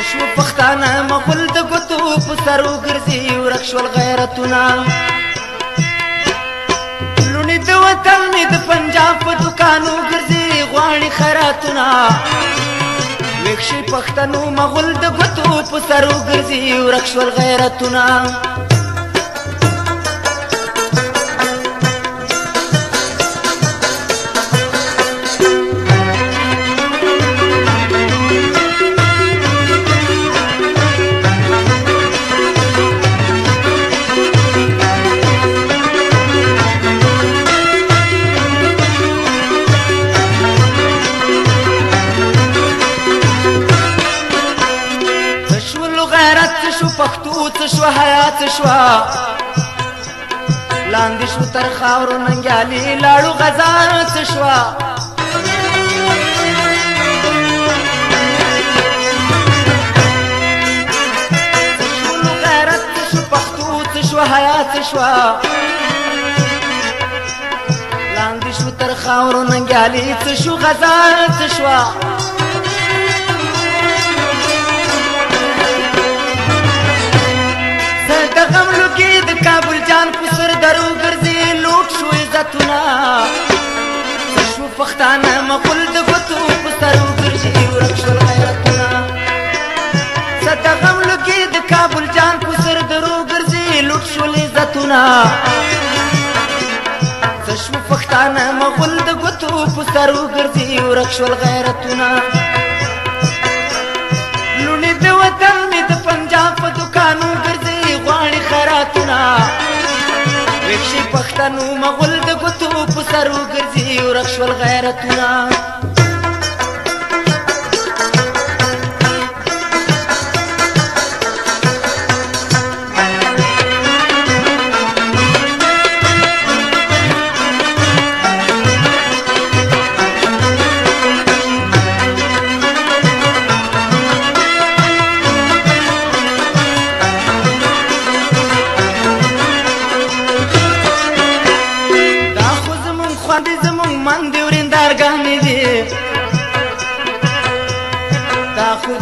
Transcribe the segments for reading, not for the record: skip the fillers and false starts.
شو پښتانه مغول د ګوتو په سر وګرځي ورک شول غیرتونه لونې د وطن مې د پنجاب په دوکانو ګرځي غواړي خیراتونه ویښ شي پښتنو مغول د ګوتو په سر وګرځي ورک شول غیرتونه پښتو څه شو حیات شو لاندې شو تر خاورو ننګیالي لاړو غزا څه شو غیرت څه شو پښتو څه شو حیات شو لاندې شو تر خاورو ننګیالي څه شو غزا څه شو غم لوګي د کابل جان په سر درو ګرځي لوټ شو عزتونه شو پښتانه مغول د ګوتو په سر ګرځي ورک شو غیرتونه صدا غم لوګي د کابل جان په سر درو ګرځي لوټ شو عزتونه شو پښتانه مغول د ګوتو په سر ګرځي ورک شو غیرتونه لونې د وطن مې د پنجاب په دوکانو ګرځي غواړي خیراتونه ویښ شي پښتنو مغول د ګوتو په سر وګرځي ورک شول غیرتونه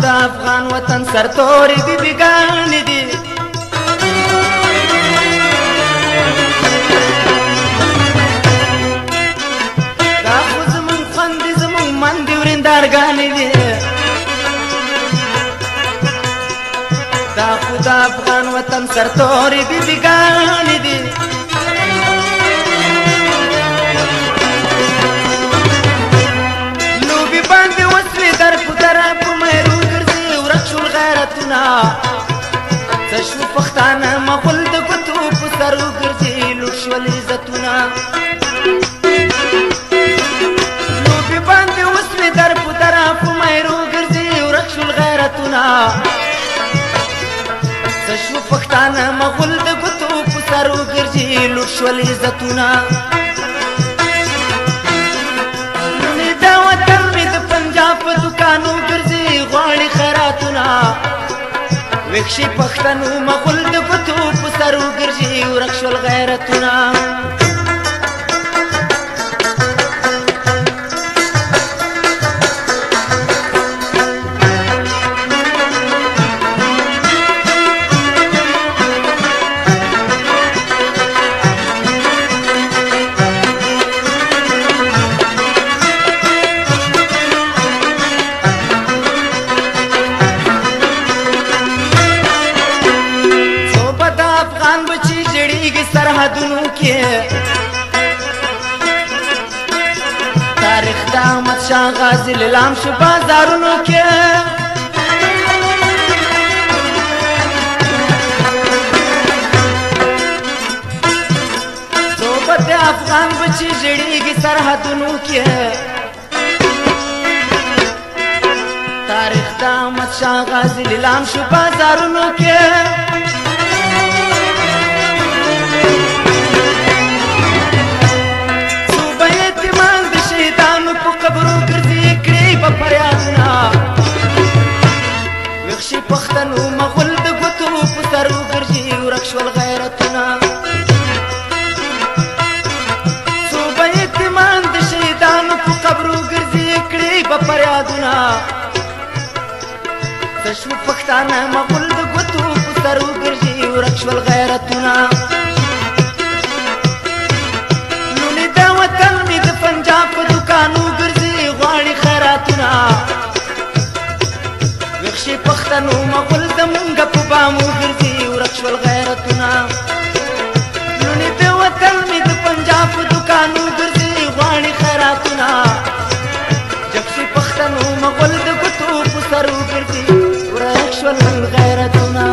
دا افغان وطن سرتوري بي بيګانې دي دا خو زمونږ خویندې زمونږ میندې ورېندارګانې دي دا خو د افغان وطن سرتوري بي بيګانې دي لوبې باندې وسلې در په در په مېرو څه شو پښتانه مغول د ګوتو په سر وګرځي لوټ شول عزتونه لوبې باندې وسلې در په در په مېرو ګرځي ورک شول غیرتونه څه شو پښتانه مغول د ګوتو په سر وګرځي لوټ شول عزتونه لونې د وطن مې د پنجاب په دوکانو ګرځي غواړي خیراتونه ویښ شي پښتنو مغول د ګوتو په سر وګرځي ورک شول غیرتونه سرحدونو کې تاریخ د احمد شاه غازي لیلام شو بازارونو کې صحبت افغان بچي جړېږي سرحدونو کې تاریخ د احمد شاه غازي لیلام شو بازارونو کې صوبه یتیمان د شهیدانو په قبرو ګرځي کړي به فریادونه ویښ شي پښتنو مغول د ګوتو په سرو ګرځي ورک شول غیرتونه صوبه یتیمان د شهیدانو په قبرو ګرځي کړي به فریادونه شو پښتانه مغول د ګوتو په سرو ګرځي ورک شول غیرتونه لوڼې د وطن مې د پنجاب په دوکانو ګرځي غواړي خیراتونه ویښ شي پښتنو مغول زمونږ په بامو ګرځي ورک شول غیرتونه لوڼې د وطن مې د پنجاب په دوکانو ګرځي غواړي خیراتونه جب شي پښتنو مغول د ګوتو په سرو ګرځي ورک شول غیرتونه